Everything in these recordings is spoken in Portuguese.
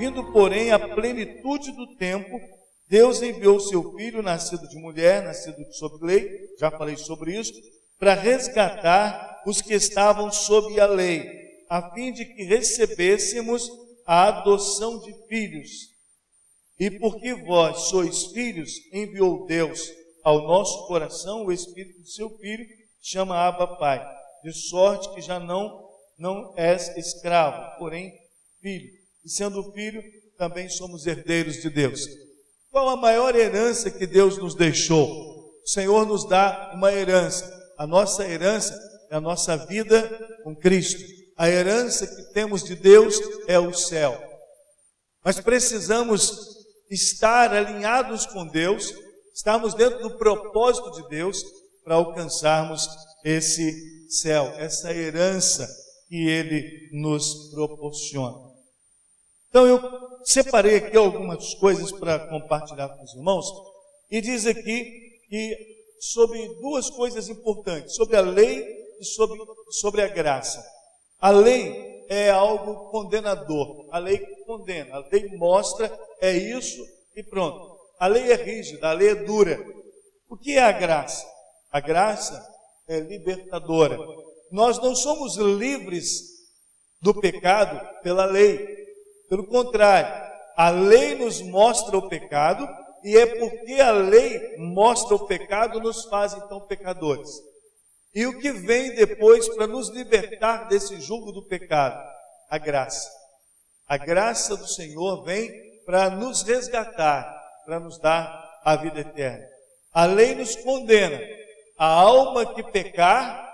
Vindo, porém, a plenitude do tempo, Deus enviou seu Filho, nascido de mulher, nascido sob lei, já falei sobre isso, para resgatar os que estavam sob a lei, a fim de que recebêssemos a adoção de filhos. E porque vós sois filhos, enviou Deus ao nosso coração o Espírito do seu Filho, chama Abba Pai, de sorte que já não és escravo, porém filho. E sendo filho, também somos herdeiros de Deus. Qual a maior herança que Deus nos deixou? O Senhor nos dá uma herança. A nossa herança é a nossa vida com Cristo. A herança que temos de Deus é o céu. Mas precisamos estar alinhados com Deus, estarmos dentro do propósito de Deus para alcançarmos esse céu, essa herança que Ele nos proporciona. Então eu separei aqui algumas coisas para compartilhar com os irmãos, e diz aqui que sobre duas coisas importantes, sobre a lei e sobre a graça. A lei é algo condenador, a lei condena, a lei mostra, é isso e pronto. A lei é rígida, a lei é dura. O que é a graça? A graça é libertadora. Nós não somos livres do pecado pela lei. Pelo contrário, a lei nos mostra o pecado, e é porque a lei mostra o pecado nos faz então pecadores. E o que vem depois para nos libertar desse jugo do pecado? A graça. A graça do Senhor vem para nos resgatar, para nos dar a vida eterna. A lei nos condena. A alma que pecar,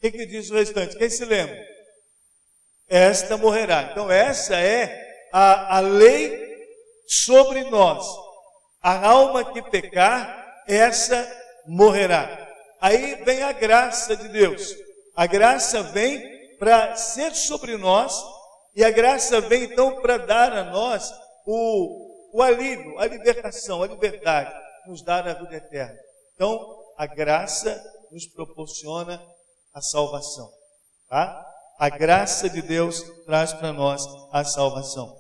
o que diz o restante? Quem se lembra? Esta morrerá. Então essa é a lei sobre nós. A alma que pecar, essa morrerá. Aí vem a graça de Deus. A graça vem para ser sobre nós, e a graça vem então para dar a nós o alívio, a libertação, a liberdade, nos dar a vida eterna. Então a graça nos proporciona a salvação, tá? A graça de Deus traz para nós a salvação.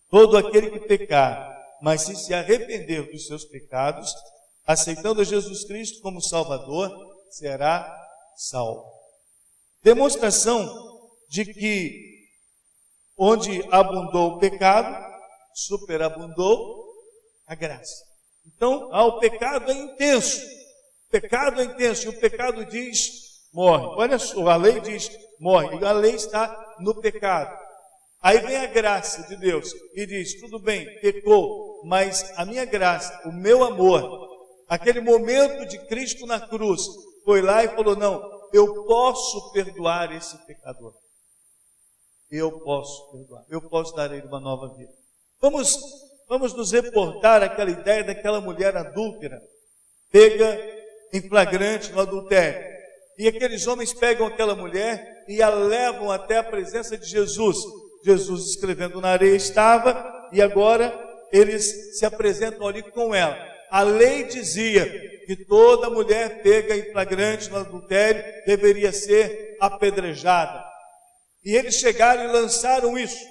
Todo aquele que pecar, mas se arrepender dos seus pecados, aceitando Jesus Cristo como Salvador, será salvo. Demonstração de que onde abundou o pecado, superabundou a graça. Então, o pecado é intenso. O pecado é intenso, e o pecado diz, morre. Olha só, a lei diz, morre. E a lei está no pecado. Aí vem a graça de Deus e diz, tudo bem, pecou, mas a minha graça, o meu amor, aquele momento de Cristo na cruz, foi lá e falou, não, eu posso perdoar esse pecador. Eu posso perdoar, eu posso dar a ele uma nova vida. Vamos nos reportar aquela ideia daquela mulher adúltera, pega em flagrante no adultério. E aqueles homens pegam aquela mulher e a levam até a presença de Jesus. Jesus escrevendo na areia estava, e agora eles se apresentam ali com ela. A lei dizia que toda mulher pega em flagrante no adultério deveria ser apedrejada. E eles chegaram e lançaram isso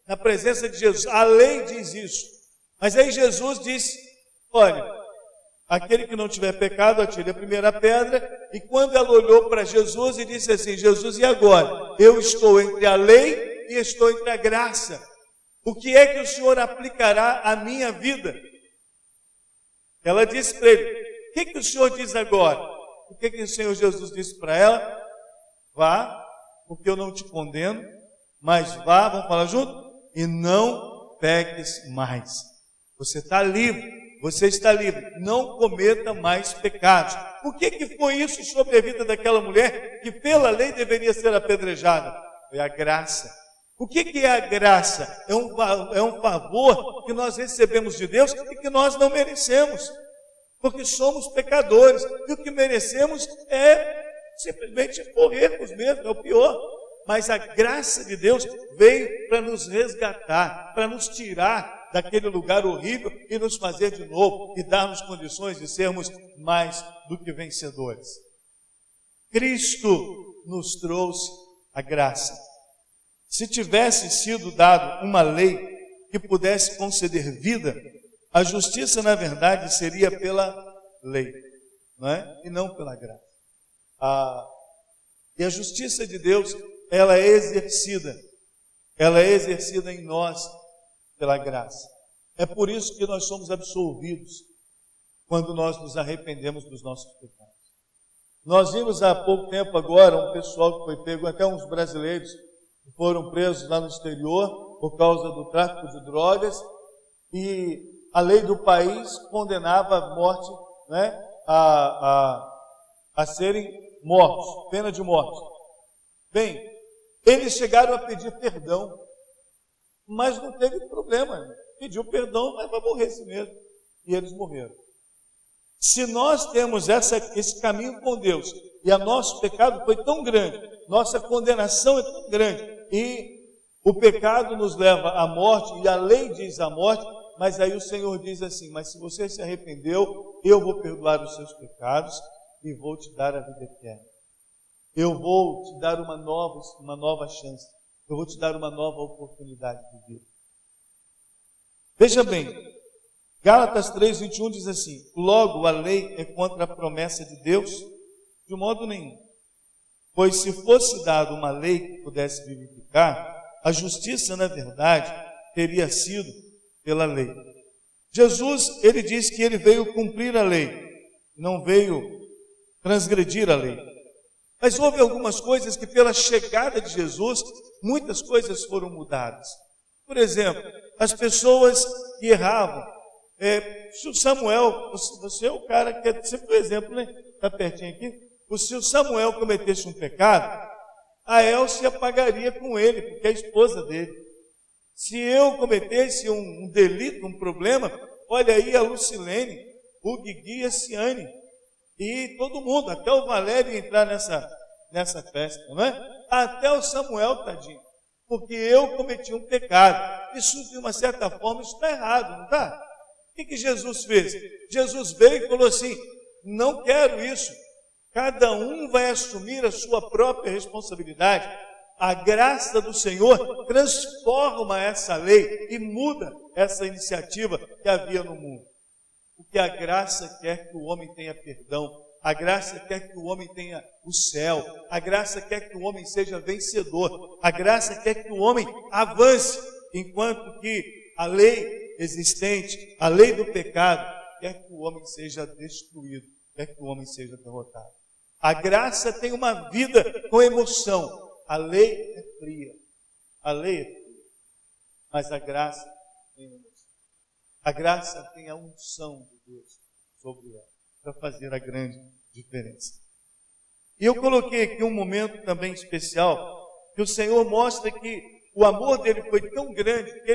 na presença de Jesus. A lei diz isso. Mas aí Jesus disse, olha, aquele que não tiver pecado, atire a primeira pedra. E quando ela olhou para Jesus e disse assim, Jesus, e agora? Eu estou entre a lei e estou entre a graça. O que é que o Senhor aplicará à minha vida? Ela disse para ele, o que o Senhor diz agora? O que o Senhor Jesus disse para ela? Vá, porque eu não te condeno, mas vá, vamos falar junto? E não peques mais. Você está livre, você está livre. Não cometa mais pecados. O que foi isso sobre a vida daquela mulher que pela lei deveria ser apedrejada? Foi a graça. O que é a graça? É um favor que nós recebemos de Deus e que nós não merecemos. Porque somos pecadores. E o que merecemos é simplesmente morrermos mesmo, é o pior. Mas a graça de Deus veio para nos resgatar, para nos tirar daquele lugar horrível e nos fazer de novo e dar-nos condições de sermos mais do que vencedores. Cristo nos trouxe a graça. Se tivesse sido dado uma lei, que pudesse conceder vida, a justiça, na verdade, seria pela lei, não é? E não pela graça. E a justiça de Deus, ela é exercida em nós pela graça. É por isso que nós somos absolvidos quando nós nos arrependemos dos nossos pecados. Nós vimos há pouco tempo agora um pessoal que foi pego, até uns brasileiros que foram presos lá no exterior por causa do tráfico de drogas, e a lei do país condenava a morte, né, a serem mortos, pena de morte. Bem, eles chegaram a pedir perdão, mas não teve problema. Pediu perdão, mas vai morrer assim mesmo. E eles morreram. Se nós temos esse caminho com Deus, e o nosso pecado foi tão grande, nossa condenação é tão grande, e o pecado nos leva à morte, e a lei diz a morte, mas aí o Senhor diz assim: mas se você se arrependeu, eu vou perdoar os seus pecados e vou te dar a vida eterna. Eu vou te dar uma nova chance. Eu vou te dar uma nova oportunidade de vida. Veja bem, Gálatas 3:21 diz assim: logo a lei é contra a promessa de Deus? De modo nenhum. Pois se fosse dada uma lei que pudesse vivificar, a justiça, na verdade, teria sido pela lei. Jesus, ele diz que ele veio cumprir a lei, não veio transgredir a lei. Mas houve algumas coisas que, pela chegada de Jesus, muitas coisas foram mudadas. Por exemplo, as pessoas que erravam. Se o Samuel, você é o cara que é sempre o exemplo, né? Está pertinho aqui. Se o Samuel cometesse um pecado, a Elcia pagaria com ele, porque é a esposa dele. Se eu cometesse um delito, um problema, olha aí a Lucilene, o Guigui e a Ciane, e todo mundo, até o Valério entrar nessa festa, não é? Até o Samuel, tadinho, porque eu cometi um pecado. Isso, de uma certa forma, isso está errado, não está? O que Jesus fez? Jesus veio e falou assim: não quero isso. Cada um vai assumir a sua própria responsabilidade. A graça do Senhor transforma essa lei e muda essa iniciativa que havia no mundo. Porque a graça quer que o homem tenha perdão, a graça quer que o homem tenha o céu, a graça quer que o homem seja vencedor, a graça quer que o homem avance, enquanto que a lei existente, a lei do pecado, quer que o homem seja destruído, quer que o homem seja derrotado. A graça tem uma vida com emoção. A lei é fria. A lei é fria. Mas a graça tem emoção. A graça tem a unção de Deus sobre ela, para fazer a grande diferença. E eu coloquei aqui um momento também especial, que o Senhor mostra que o amor dele foi tão grande, que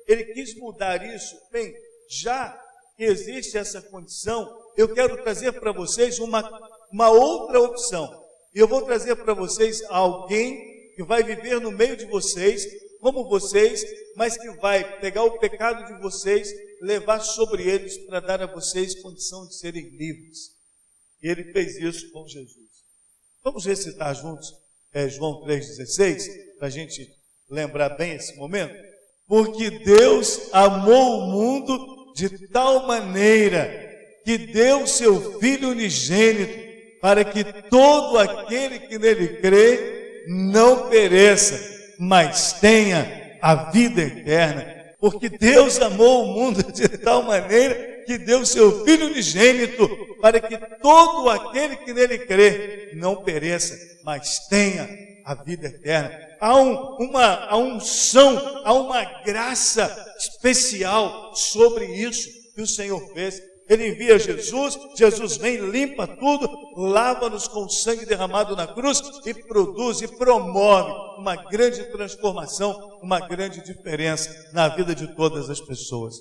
ele quis mudar isso. Bem, já que existe essa condição, eu quero trazer para vocês uma outra opção. E eu vou trazer para vocês alguém que vai viver no meio de vocês, como vocês, mas que vai pegar o pecado de vocês, levar sobre eles para dar a vocês condição de serem livres. E ele fez isso com Jesus. Vamos recitar juntos João 3,16, para a gente lembrar bem esse momento? Porque Deus amou o mundo de tal maneira que deu seu Filho unigênito, para que todo aquele que nele crê não pereça, mas tenha a vida eterna. Porque Deus amou o mundo de tal maneira que deu seu Filho unigênito, para que todo aquele que nele crê não pereça, mas tenha a vida eterna. Há uma unção, há uma graça especial sobre isso que o Senhor fez. Ele envia Jesus, Jesus vem, limpa tudo, lava-nos com o sangue derramado na cruz e produz e promove uma grande transformação, uma grande diferença na vida de todas as pessoas.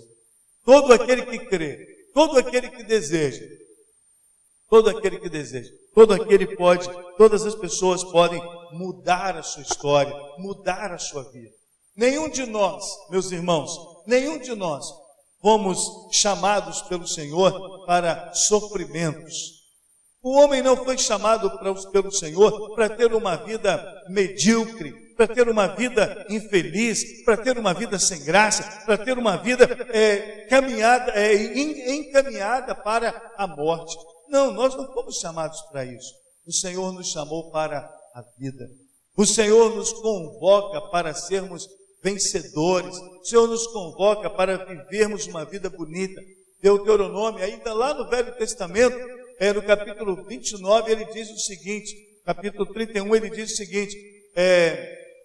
Todo aquele que crê, todo aquele que deseja, todas as pessoas podem mudar a sua história, mudar a sua vida. Nenhum de nós, meus irmãos, nenhum de nós fomos chamados pelo Senhor para sofrimentos. O homem não foi chamado pelo Senhor para ter uma vida medíocre, para ter uma vida infeliz, para ter uma vida sem graça, para ter uma vida encaminhada para a morte. Não, nós não fomos chamados para isso. O Senhor nos chamou para a vida. O Senhor nos convoca para sermos vencedores. O Senhor nos convoca para vivermos uma vida bonita. Deuteronômio, ainda lá no Velho Testamento, no capítulo 29, ele diz o seguinte, capítulo 31, ele diz o seguinte,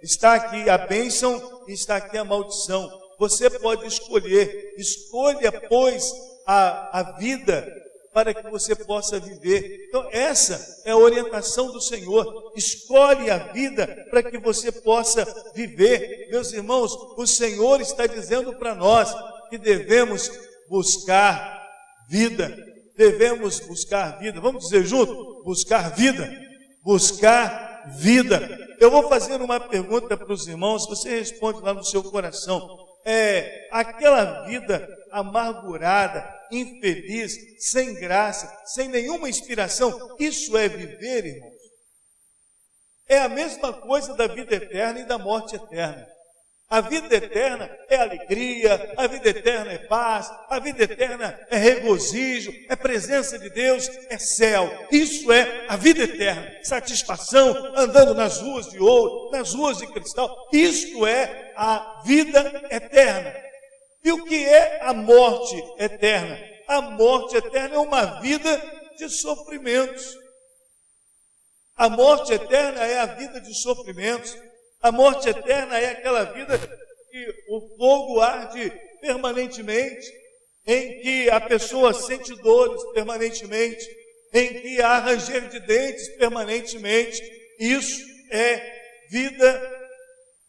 está aqui a bênção e está aqui a maldição. Você pode escolher, escolha, pois, a vida para que você possa viver. Então, essa é a orientação do Senhor. Escolhe a vida para que você possa viver. Meus irmãos, o Senhor está dizendo para nós que devemos buscar vida. Devemos buscar vida. Vamos dizer junto? Buscar vida. Buscar vida. Eu vou fazer uma pergunta para os irmãos, você responde lá no seu coração. Aquela vida amargurada, infeliz, sem graça, sem nenhuma inspiração, isso é viver, irmãos? É a mesma coisa da vida eterna e da morte eterna. A vida eterna é alegria, a vida eterna é paz, a vida eterna é regozijo, é presença de Deus, é céu. Isso é a vida eterna, satisfação, andando nas ruas de ouro, nas ruas de cristal. Isto é a vida eterna. E o que é a morte eterna? A morte eterna é uma vida de sofrimentos. A morte eterna é a vida de sofrimentos. A morte eterna é aquela vida que o fogo arde permanentemente, em que a pessoa sente dores permanentemente, em que há ranger de dentes permanentemente. Isso é vida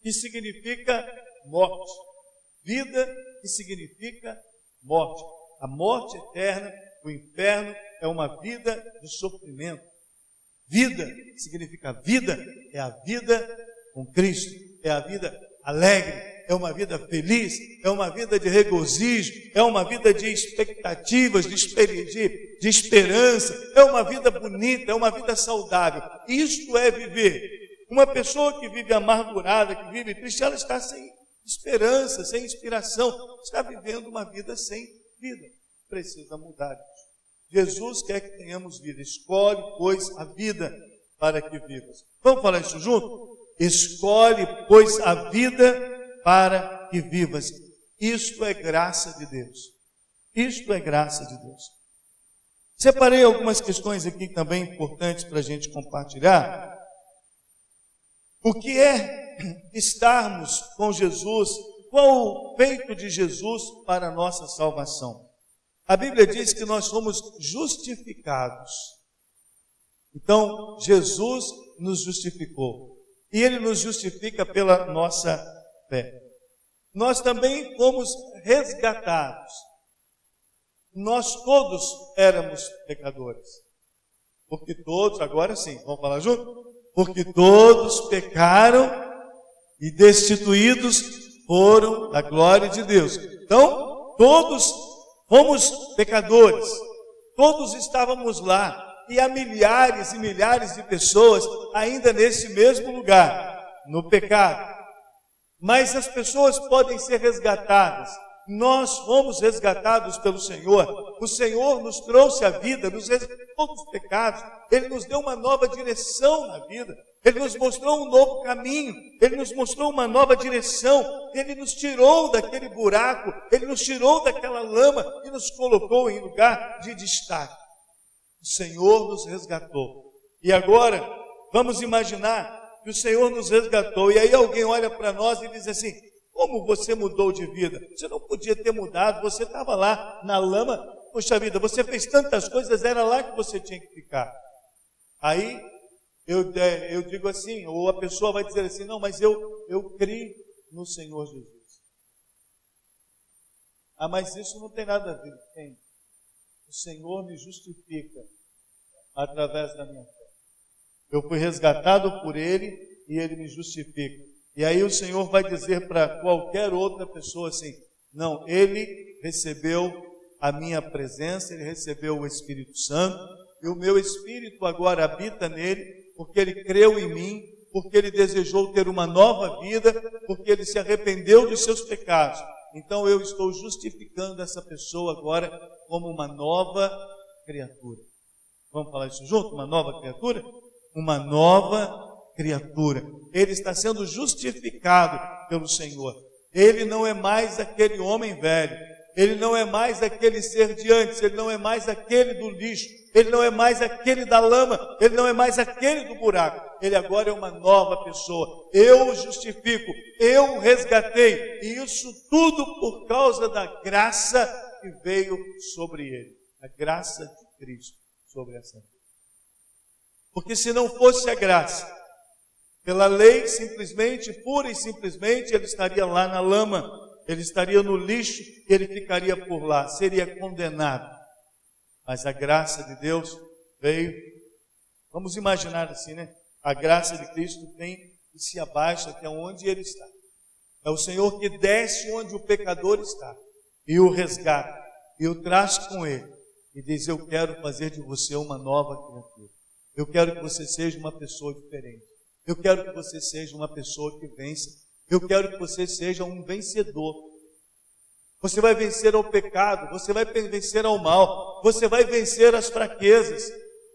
que significa morte. Vida que significa morte. A morte eterna, o inferno, é uma vida de sofrimento. Vida significa vida, é a vida com Cristo, é a vida alegre, é uma vida feliz, é uma vida de regozijo, é uma vida de expectativas, de esperança, é uma vida bonita, é uma vida saudável. Isto é viver. Uma pessoa que vive amargurada, que vive triste, ela está sem esperança, sem inspiração, está vivendo uma vida sem vida. Precisa mudar isso. Jesus quer que tenhamos vida. Escolhe, pois, a vida para que vivas. Vamos falar isso junto? Escolhe, pois, a vida para que vivas. Isto é graça de Deus. Isto é graça de Deus. Separei algumas questões aqui também importantes para a gente compartilhar. O que é estarmos com Jesus? Qual o feito de Jesus para a nossa salvação? A Bíblia diz que nós somos justificados. Então, Jesus nos justificou. E Ele nos justifica pela nossa fé. Nós também fomos resgatados. Nós todos éramos pecadores. Porque todos, agora sim, vamos falar junto? Porque todos pecaram e destituídos foram da glória de Deus. Então, todos fomos pecadores. Todos estávamos lá. E há milhares e milhares de pessoas ainda nesse mesmo lugar, no pecado. Mas as pessoas podem ser resgatadas. Nós fomos resgatados pelo Senhor. O Senhor nos trouxe a vida, nos resgatou dos pecados. Ele nos deu uma nova direção na vida. Ele nos mostrou um novo caminho. Ele nos mostrou uma nova direção. Ele nos tirou daquele buraco. Ele nos tirou daquela lama e nos colocou em lugar de destaque. O Senhor nos resgatou. E agora, vamos imaginar que o Senhor nos resgatou. E aí alguém olha para nós e diz assim, como você mudou de vida? Você não podia ter mudado, você estava lá na lama. Poxa vida, você fez tantas coisas, era lá que você tinha que ficar. Aí, eu digo assim, ou a pessoa vai dizer assim, não, mas eu criei no Senhor Jesus. Ah, mas isso não tem nada a ver. Tem. O Senhor me justifica através da minha fé. Eu fui resgatado por Ele e Ele me justifica. E aí o Senhor vai dizer para qualquer outra pessoa assim, não, Ele recebeu a minha presença, Ele recebeu o Espírito Santo, e o meu Espírito agora habita nele, porque Ele creu em mim, porque ele desejou ter uma nova vida, porque ele se arrependeu dos seus pecados. Então eu estou justificando essa pessoa agora como uma nova criatura. Vamos falar isso junto? Uma nova criatura? Uma nova criatura. Ele está sendo justificado pelo Senhor. Ele não é mais aquele homem velho. Ele não é mais aquele ser de antes. Ele não é mais aquele do lixo. Ele não é mais aquele da lama. Ele não é mais aquele do buraco. Ele agora é uma nova pessoa. Eu o justifico. Eu o resgatei. E isso tudo por causa da graça que veio sobre ele. A graça de Cristo sobre essa vida. Porque se não fosse a graça, pela lei, simplesmente, pura e simplesmente, ele estaria lá na lama, ele estaria no lixo, ele ficaria por lá, seria condenado. Mas a graça de Deus veio, vamos imaginar assim, né? A graça de Cristo vem e se abaixa até onde ele está. É o Senhor que desce onde o pecador está, e o resgata, e o traz com ele, e diz: eu quero fazer de você uma nova criatura. Eu quero que você seja uma pessoa diferente. Eu quero que você seja uma pessoa que vença. Eu quero que você seja um vencedor. Você vai vencer ao pecado, você vai vencer ao mal, você vai vencer as fraquezas.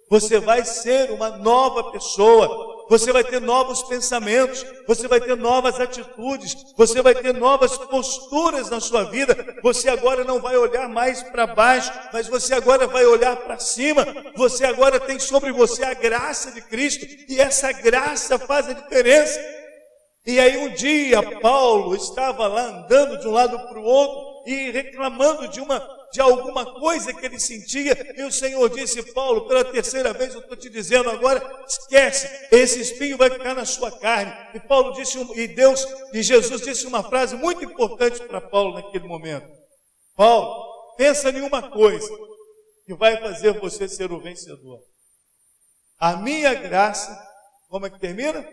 Você vai ser uma nova pessoa. Você vai ter novos pensamentos, você vai ter novas atitudes, você vai ter novas posturas na sua vida. Você agora não vai olhar mais para baixo, mas você agora vai olhar para cima. Você agora tem sobre você a graça de Cristo, e essa graça faz a diferença. E aí um dia Paulo estava lá andando de um lado para o outro e reclamando de alguma coisa que ele sentia, e o Senhor disse: Paulo, pela terceira vez eu estou te dizendo agora, esquece, esse espinho vai ficar na sua carne. E Paulo disse, e Jesus disse uma frase muito importante para Paulo naquele momento: Paulo, pensa em uma coisa que vai fazer você ser o vencedor. A minha graça, como é que termina?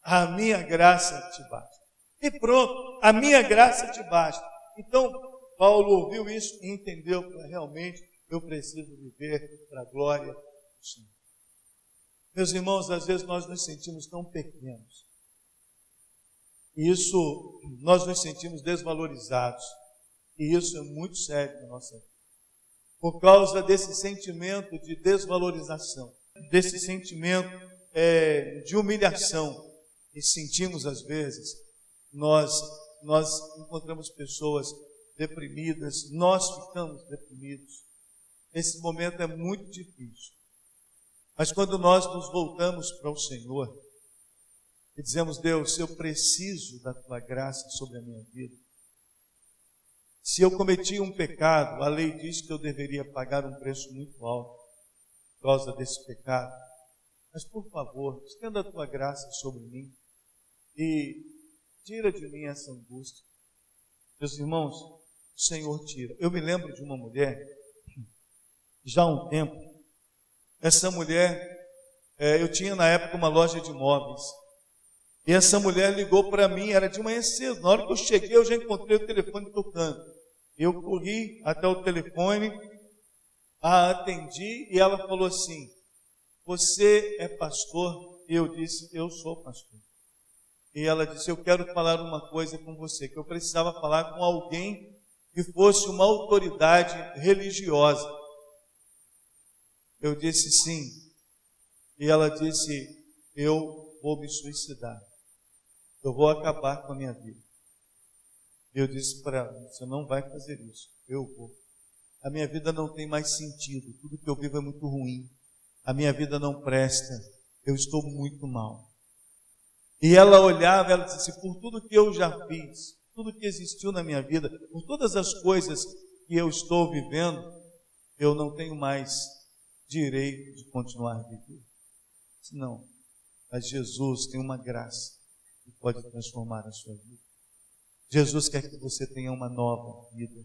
A minha graça te basta. E pronto, a minha graça te basta. Então, Paulo ouviu isso e entendeu que realmente eu preciso viver para a glória do Senhor. Meus irmãos, às vezes nós nos sentimos tão pequenos. E isso, nós nos sentimos desvalorizados. E isso é muito sério na nossa vida. Por causa desse sentimento de desvalorização, desse sentimento de humilhação que sentimos às vezes, nós encontramos pessoas deprimidas, nós ficamos deprimidos. Esse momento é muito difícil. Mas quando nós nos voltamos para o Senhor e dizemos: Deus, eu preciso da Tua graça sobre a minha vida. Se eu cometi um pecado, a lei diz que eu deveria pagar um preço muito alto por causa desse pecado. Mas, por favor, estenda a Tua graça sobre mim e tira de mim essa angústia. Meus irmãos, o Senhor tira. Eu me lembro de uma mulher, já há um tempo. Essa mulher, eu tinha na época uma loja de móveis. E essa mulher ligou para mim, era de manhã cedo. Na hora que eu cheguei, eu já encontrei o telefone tocando. Eu corri até o telefone, a atendi e ela falou assim: você é pastor? E eu disse: eu sou pastor. E ela disse: eu quero falar uma coisa com você, que eu precisava falar com alguém que fosse uma autoridade religiosa. Eu disse: sim. E ela disse: eu vou me suicidar. Eu vou acabar com a minha vida. Eu disse para ela: você não vai fazer isso. Eu vou. A minha vida não tem mais sentido. Tudo que eu vivo é muito ruim. A minha vida não presta. Eu estou muito mal. E ela olhava, ela disse: por tudo que eu já fiz, tudo que existiu na minha vida, por todas as coisas que eu estou vivendo, eu não tenho mais direito de continuar vivendo. Não, mas Jesus tem uma graça que pode transformar a sua vida. Jesus quer que você tenha uma nova vida.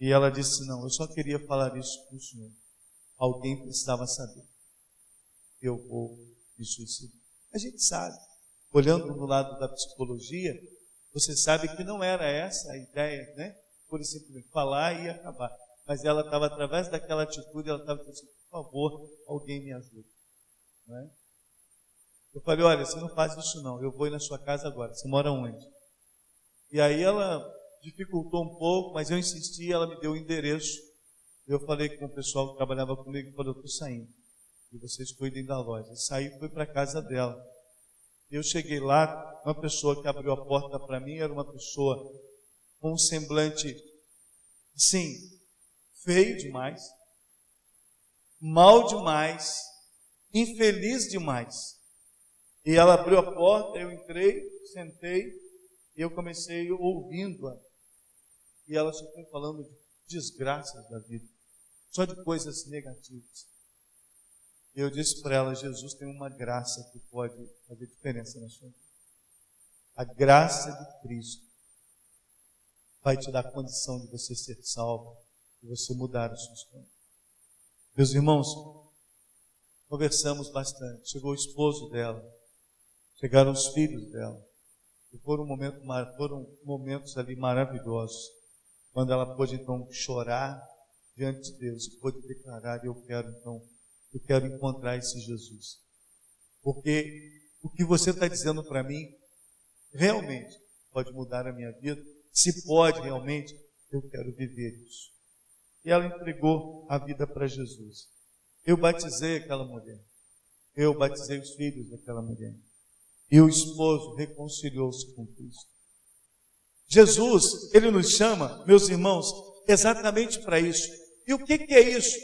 E ela disse: não, eu só queria falar isso para o Senhor. Alguém precisava saber. Eu vou me suicidar. A gente sabe, olhando do lado da psicologia, você sabe que não era essa a ideia, né? Por simplesmente falar e acabar. Mas ela estava, através daquela atitude, ela estava dizendo: por favor, alguém me ajude. Não é? Eu falei, olha, você não faz isso não, eu vou ir na sua casa agora, você mora onde? E aí ela dificultou um pouco, mas eu insisti, ela me deu o endereço. Eu falei com o pessoal que trabalhava comigo, falei, eu estou saindo, e vocês cuidem da loja. Saí e fui para a casa dela. Eu cheguei lá, uma pessoa que abriu a porta para mim era uma pessoa com um semblante, sim, feio demais, mal demais, infeliz demais. E ela abriu a porta, eu entrei, sentei, e eu comecei ouvindo-a. E ela só foi falando de desgraças da vida, só de coisas negativas. E eu disse para ela, Jesus tem uma graça que pode fazer diferença na sua vida. A graça de Cristo vai te dar condição de você ser salvo, de você mudar a sua história. Meus irmãos, conversamos bastante. Chegou o esposo dela, chegaram os filhos dela. E foram momentos ali maravilhosos, quando ela pôde então chorar diante de Deus e pôde declarar, eu quero encontrar esse Jesus. Porque o que você está dizendo para mim, realmente pode mudar a minha vida. Se pode realmente, eu quero viver isso. E ela entregou a vida para Jesus. Eu batizei aquela mulher. Eu batizei os filhos daquela mulher. E o esposo reconciliou-se com Cristo. Jesus, Ele nos chama, meus irmãos, exatamente para isso. E o que é isso?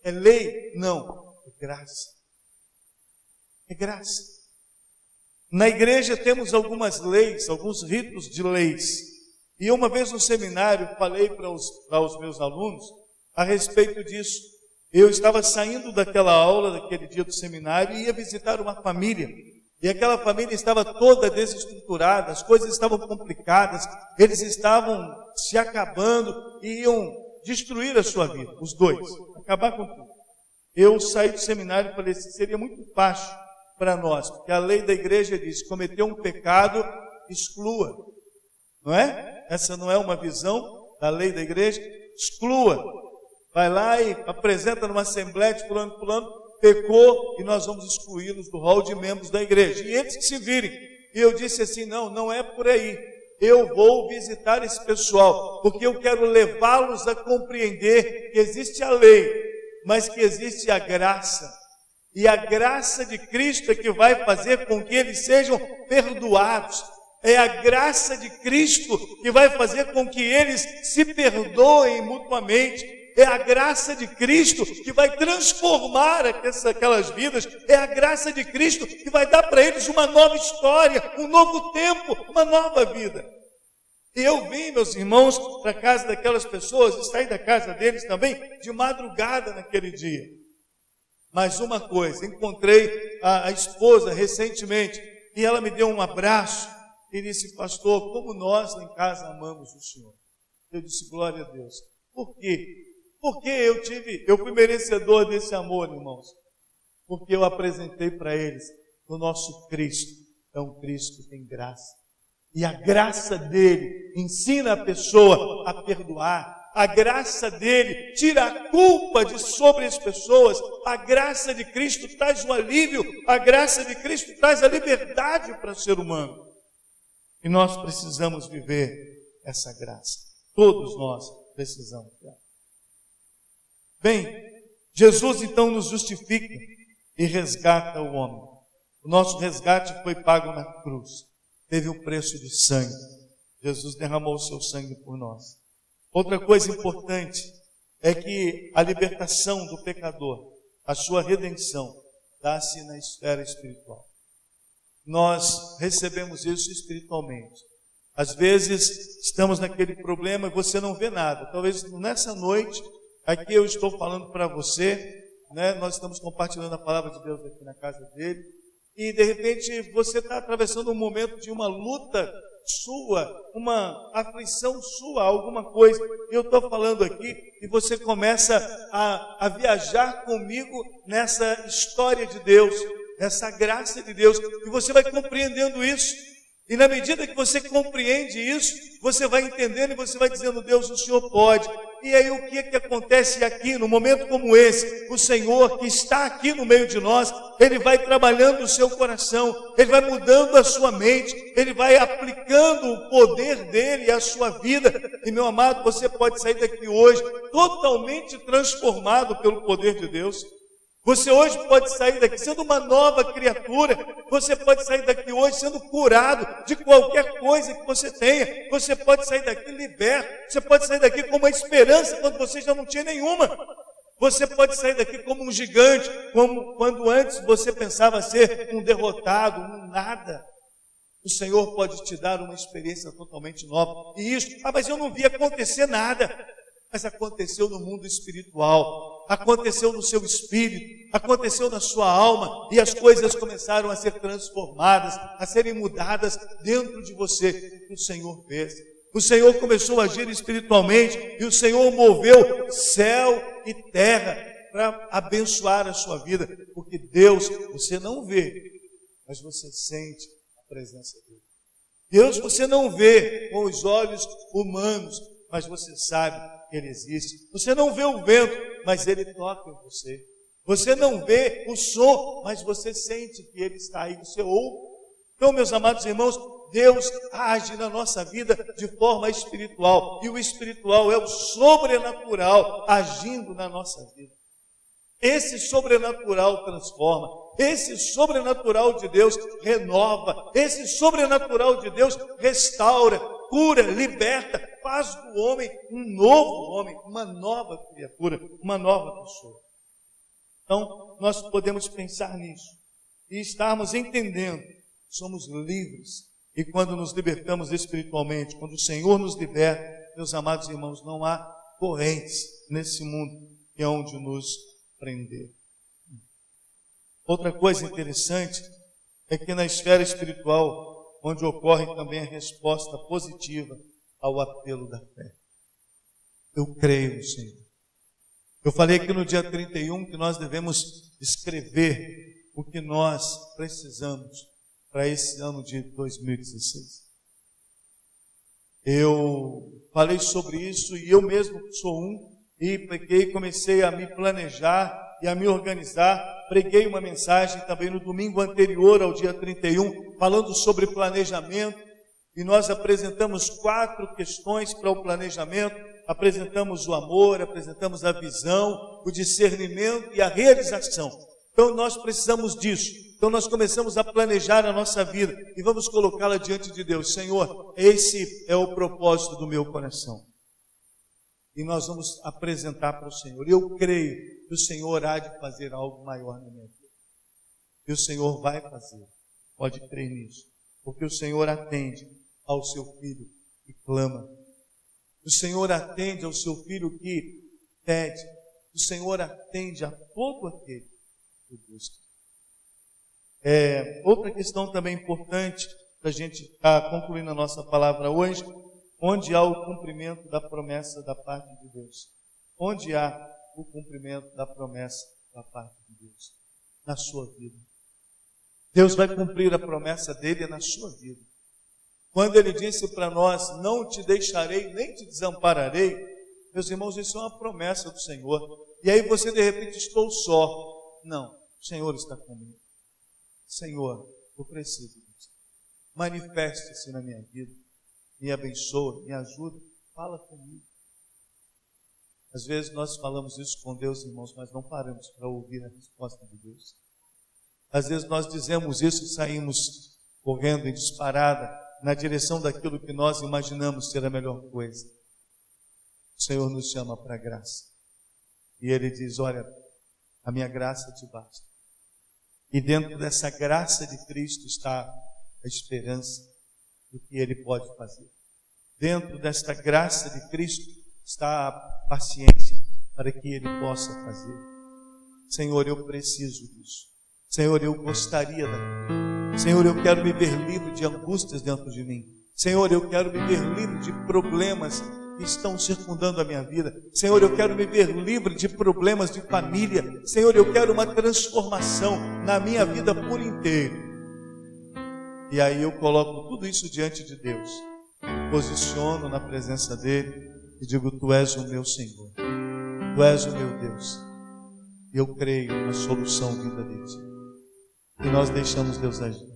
É lei? Não, é graça. É graça. Na igreja temos algumas leis, alguns ritos de leis. E uma vez no seminário, falei para os meus alunos a respeito disso. Eu estava saindo daquela aula, daquele dia do seminário, e ia visitar uma família. E aquela família estava toda desestruturada, as coisas estavam complicadas, eles estavam se acabando e iam destruir a sua vida, os dois, acabar com tudo. Eu saí do seminário e falei assim, seria muito fácil para nós, porque a lei da igreja diz, cometeu um pecado, exclua. Não é? Essa não é uma visão da lei da igreja? Exclua. Vai lá e apresenta numa assembleia de fulano, pecou e nós vamos excluí-los do rol de membros da igreja. E eles que se virem. E eu disse assim, não é por aí. Eu vou visitar esse pessoal, porque eu quero levá-los a compreender que existe a lei, mas que existe a graça. E a graça de Cristo é que vai fazer com que eles sejam perdoados. É a graça de Cristo que vai fazer com que eles se perdoem mutuamente. É a graça de Cristo que vai transformar aquelas vidas. É a graça de Cristo que vai dar para eles uma nova história, um novo tempo, uma nova vida. E eu vim, meus irmãos, para a casa daquelas pessoas e saí da casa deles também de madrugada naquele dia. Mas uma coisa, encontrei a esposa recentemente e ela me deu um abraço e disse, pastor, como nós em casa amamos o Senhor. Eu disse, glória a Deus. Por quê? Porque eu fui merecedor desse amor, irmãos. Porque eu apresentei para eles o nosso Cristo. É um Cristo que tem graça. E a graça dele ensina a pessoa a perdoar. A graça dele tira a culpa de sobre as pessoas. A graça de Cristo traz o alívio. A graça de Cristo traz a liberdade para o ser humano. E nós precisamos viver essa graça. Todos nós precisamos dela. Bem, Jesus então nos justifica e resgata o homem. O nosso resgate foi pago na cruz. Teve um preço de sangue. Jesus derramou o seu sangue por nós. Outra coisa importante é que a libertação do pecador, a sua redenção, dá-se na esfera espiritual. Nós recebemos isso espiritualmente. Às vezes estamos naquele problema e você não vê nada. Talvez nessa noite, aqui eu estou falando para você, né? Nós estamos compartilhando a palavra de Deus aqui na casa dele, e de repente você está atravessando um momento de uma luta sua, uma aflição sua, alguma coisa. Eu estou falando aqui e você começa a viajar comigo nessa história de Deus, nessa graça de Deus, e você vai compreendendo isso. E na medida que você compreende isso, você vai entendendo e você vai dizendo: Deus, o Senhor pode. E aí o que é que acontece aqui, num momento como esse? O Senhor que está aqui no meio de nós, Ele vai trabalhando o seu coração, Ele vai mudando a sua mente, Ele vai aplicando o poder dEle à sua vida. E meu amado, você pode sair daqui hoje totalmente transformado pelo poder de Deus. Você hoje pode sair daqui sendo uma nova criatura. Você pode sair daqui hoje sendo curado de qualquer coisa que você tenha. Você pode sair daqui liberto. Você pode sair daqui com uma esperança quando você já não tinha nenhuma. Você pode sair daqui como um gigante, como quando antes você pensava ser um derrotado, um nada. O Senhor pode te dar uma experiência totalmente nova. E isso, mas eu não vi acontecer nada. Mas aconteceu no mundo espiritual, aconteceu no seu espírito, aconteceu na sua alma, e as coisas começaram a ser transformadas, a serem mudadas dentro de você. O Senhor fez. O Senhor começou a agir espiritualmente, e o Senhor moveu céu e terra para abençoar a sua vida, porque Deus, você não vê, mas você sente a presença dele. Deus você não vê com os olhos humanos, mas você sabe que Ele existe. Você não vê o vento, mas Ele toca em você. Você não vê o som, mas você sente que Ele está aí, você ouve. Então, meus amados irmãos, Deus age na nossa vida de forma espiritual. E o espiritual é o sobrenatural agindo na nossa vida. Esse sobrenatural transforma. Esse sobrenatural de Deus renova. Esse sobrenatural de Deus restaura, cura, liberta, faz do homem um novo homem, uma nova criatura, uma nova pessoa. Então, nós podemos pensar nisso e estarmos entendendo que somos livres. E quando nos libertamos espiritualmente, quando o Senhor nos liberta, meus amados irmãos, não há correntes nesse mundo que é onde nos prender. Outra coisa interessante é que na esfera espiritual, onde ocorre também a resposta positiva ao apelo da fé. Eu creio no Senhor. Eu falei aqui no dia 31 que nós devemos escrever o que nós precisamos para esse ano de 2016. Eu falei sobre isso e eu mesmo sou e peguei, comecei a me planejar e a me organizar. Preguei uma mensagem também no domingo anterior ao dia 31, falando sobre planejamento, e nós apresentamos 4 questões para o planejamento. Apresentamos o amor, apresentamos a visão, o discernimento e a realização. Então nós precisamos disso. Então nós começamos a planejar a nossa vida e vamos colocá-la diante de Deus. Senhor, esse é o propósito do meu coração. E nós vamos apresentar para o Senhor. Eu creio que o Senhor há de fazer algo maior na minha vida. E o Senhor vai fazer. Pode crer nisso. Porque o Senhor atende ao seu filho que clama. O Senhor atende ao seu filho que pede. O Senhor atende a todo aquele que busca. Outra questão também importante para a gente estar concluindo a nossa palavra hoje, onde há o cumprimento da promessa da parte de Deus. Onde há o cumprimento da promessa da parte de Deus? Na sua vida. Deus vai cumprir a promessa dele na sua vida. Quando ele disse para nós, não te deixarei, nem te desampararei, meus irmãos, isso é uma promessa do Senhor. E aí você de repente, estou só. Não, o Senhor está comigo. Senhor, eu preciso disso. Manifeste-se na minha vida. Me abençoa, me ajuda, fala comigo. Às vezes nós falamos isso com Deus, irmãos, mas não paramos para ouvir a resposta de Deus. Às vezes nós dizemos isso e saímos correndo em disparada na direção daquilo que nós imaginamos ser a melhor coisa. O Senhor nos chama para a graça. E Ele diz, olha, a minha graça te basta. E dentro dessa graça de Cristo está a esperança do que Ele pode fazer. Dentro desta graça de Cristo está a paciência para que Ele possa fazer. Senhor, eu preciso disso. Senhor, eu gostaria daquilo. Senhor, eu quero me ver livre de angústias dentro de mim. Senhor, eu quero me ver livre de problemas que estão circundando a minha vida. Senhor, eu quero me ver livre de problemas de família. Senhor, eu quero uma transformação na minha vida por inteiro. E aí eu coloco tudo isso diante de Deus, posiciono na presença dele e digo: Tu és o meu Senhor, Tu és o meu Deus. E eu creio na solução vinda de Ti. E nós deixamos Deus agir.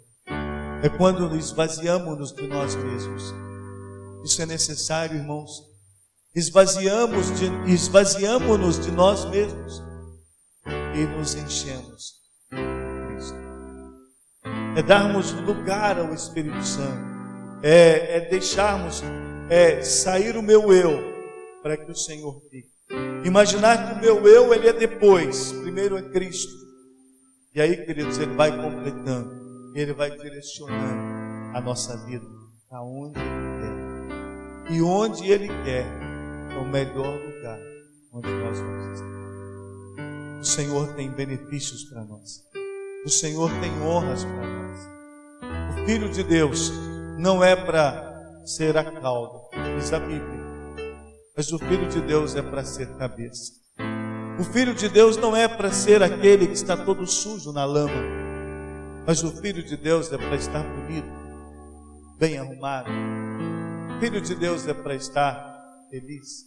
É quando nos esvaziamos de nós mesmos. Isso é necessário, irmãos. Esvaziamos-nos de nós mesmos e nos enchemos de Cristo. É darmos lugar ao Espírito Santo. É deixarmos sair o meu eu para que o Senhor fique. Imaginar que o meu eu, ele é depois. Primeiro é Cristo. E aí, queridos, ele vai completando. Ele vai direcionando a nossa vida para onde Ele quer. E onde Ele quer é o melhor lugar onde nós vamos estar. O Senhor tem benefícios para nós. O Senhor tem honras para nós. O Filho de Deus não é para ser a cauda, diz a Bíblia. Mas o Filho de Deus é para ser cabeça. O Filho de Deus não é para ser aquele que está todo sujo na lama. Mas o Filho de Deus é para estar bonito, bem arrumado. O Filho de Deus é para estar feliz.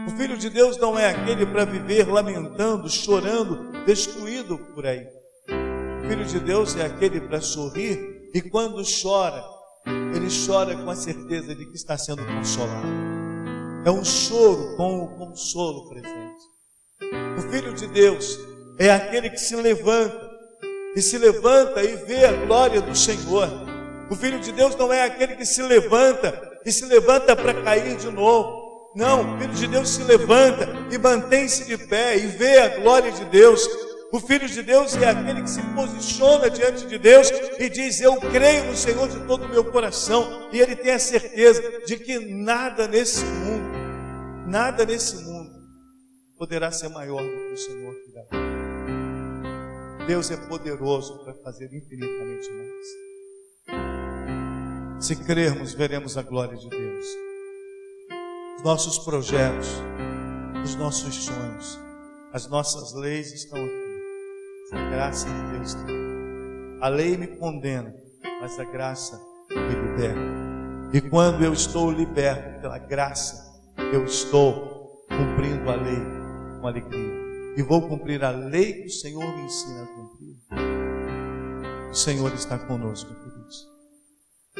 O Filho de Deus não é aquele para viver lamentando, chorando, destruído por aí. O Filho de Deus é aquele para sorrir e quando chora, ele chora com a certeza de que está sendo consolado. É um choro com o consolo presente. O Filho de Deus é aquele que se levanta e vê a glória do Senhor. O Filho de Deus não é aquele que se levanta para cair de novo. Não, o Filho de Deus se levanta e mantém-se de pé e vê a glória de Deus. O Filho de Deus é aquele que se posiciona diante de Deus e diz: eu creio no Senhor de todo o meu coração. E ele tem a certeza de que nada nesse mundo poderá ser maior do que o Senhor que dá. Deus é poderoso para fazer infinitamente mais. Se crermos, veremos a glória de Deus. Os nossos projetos, os nossos sonhos, as nossas leis estão aqui. A graça de Deus está aqui. A lei me condena, mas a graça me liberta. E quando eu estou liberto pela graça, eu estou cumprindo a lei com alegria. E vou cumprir a lei que o Senhor me ensina a cumprir. O Senhor está conosco, queridos.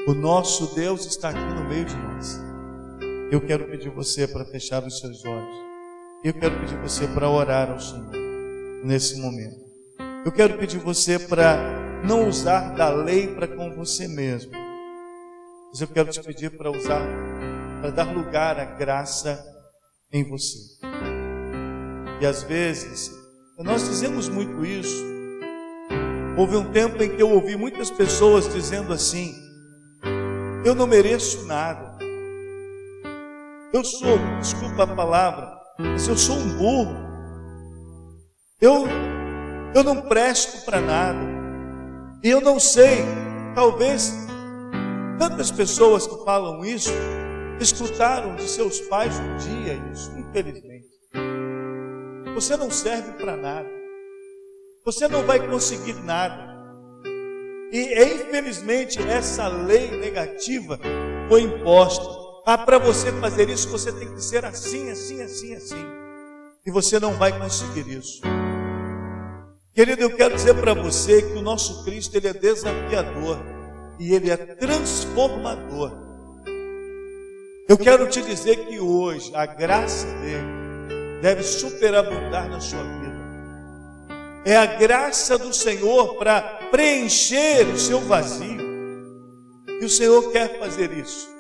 O nosso Deus está aqui no meio de nós. Eu quero pedir você para fechar os seus olhos. Eu quero pedir você para orar ao Senhor nesse momento. Eu quero pedir você para não usar da lei para com você mesmo. Mas eu quero te pedir para dar lugar à graça em você. E às vezes, nós dizemos muito isso. Houve um tempo em que eu ouvi muitas pessoas dizendo assim: eu não mereço nada. Eu sou, desculpa a palavra, mas eu sou um burro. Eu não presto para nada. E eu não sei, talvez tantas pessoas que falam isso escutaram de seus pais um dia isso, infelizmente. Você não serve para nada. Você não vai conseguir nada. E infelizmente essa lei negativa foi imposta. Para você fazer isso, você tem que ser assim, assim, assim, assim. E você não vai conseguir isso. Querido, eu quero dizer para você que o nosso Cristo, ele é desafiador. E ele é transformador. Eu quero te dizer que hoje a graça dele deve superabundar na sua vida. É a graça do Senhor para preencher o seu vazio. E o Senhor quer fazer isso.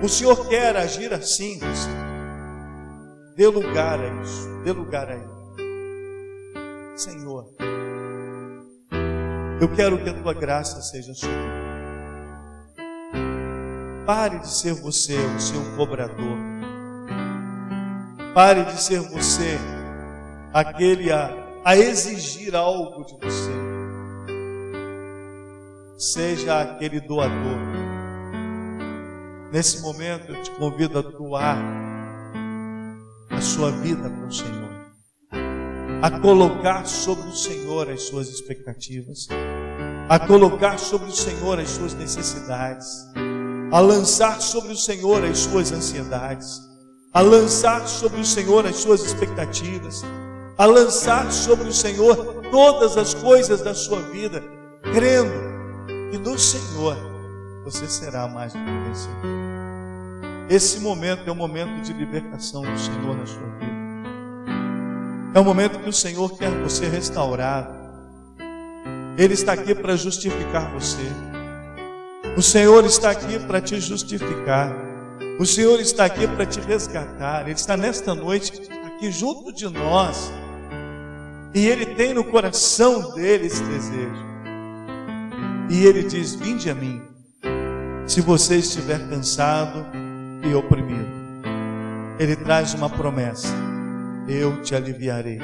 O Senhor quer agir assim. Dê lugar a isso. Dê lugar a Ele. Senhor, eu quero que a Tua graça seja sobre mim. Pare de ser você o seu cobrador. Pare de ser você aquele a exigir algo de você. Seja aquele doador. Nesse momento eu te convido a doar a sua vida para o Senhor, a colocar sobre o Senhor as suas expectativas. a colocar sobre o Senhor as suas necessidades, a lançar sobre o Senhor as suas ansiedades, a lançar sobre o Senhor as suas expectativas, a lançar sobre o Senhor todas as coisas da sua vida, crendo que no Senhor você será mais do que vencedor. Esse momento é um momento de libertação do Senhor na sua vida. É um momento que o Senhor quer você restaurado. Ele está aqui para justificar você. O Senhor está aqui para te justificar. O Senhor está aqui para te resgatar. Ele está nesta noite aqui junto de nós. E Ele tem no coração dele esse desejo. E Ele diz: vinde a mim, se você estiver cansado e oprimido. Ele traz uma promessa: eu te aliviarei.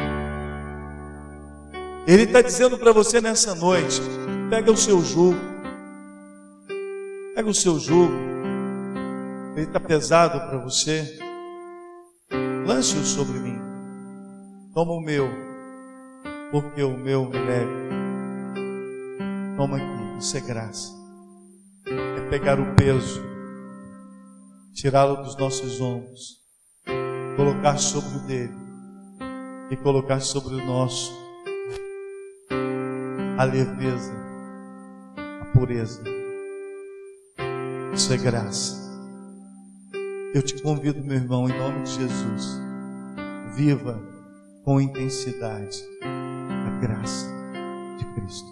Ele está dizendo para você nessa noite: pega o seu jugo. Pega o seu jugo. Ele está pesado para você. Lance-o sobre mim. Toma o meu, porque o meu é leve. Toma aqui, isso é graça. É pegar o peso, tirá-lo dos nossos ombros, colocar sobre o dele e colocar sobre o nosso a leveza, a pureza. Isso é graça. Eu te convido, meu irmão, em nome de Jesus, viva com intensidade a graça de Cristo.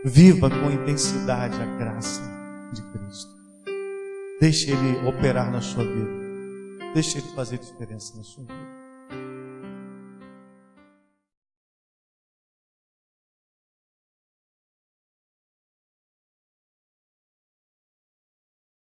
Viva com intensidade a graça de Cristo. Deixe Ele operar na sua vida. Deixe Ele fazer diferença na sua vida.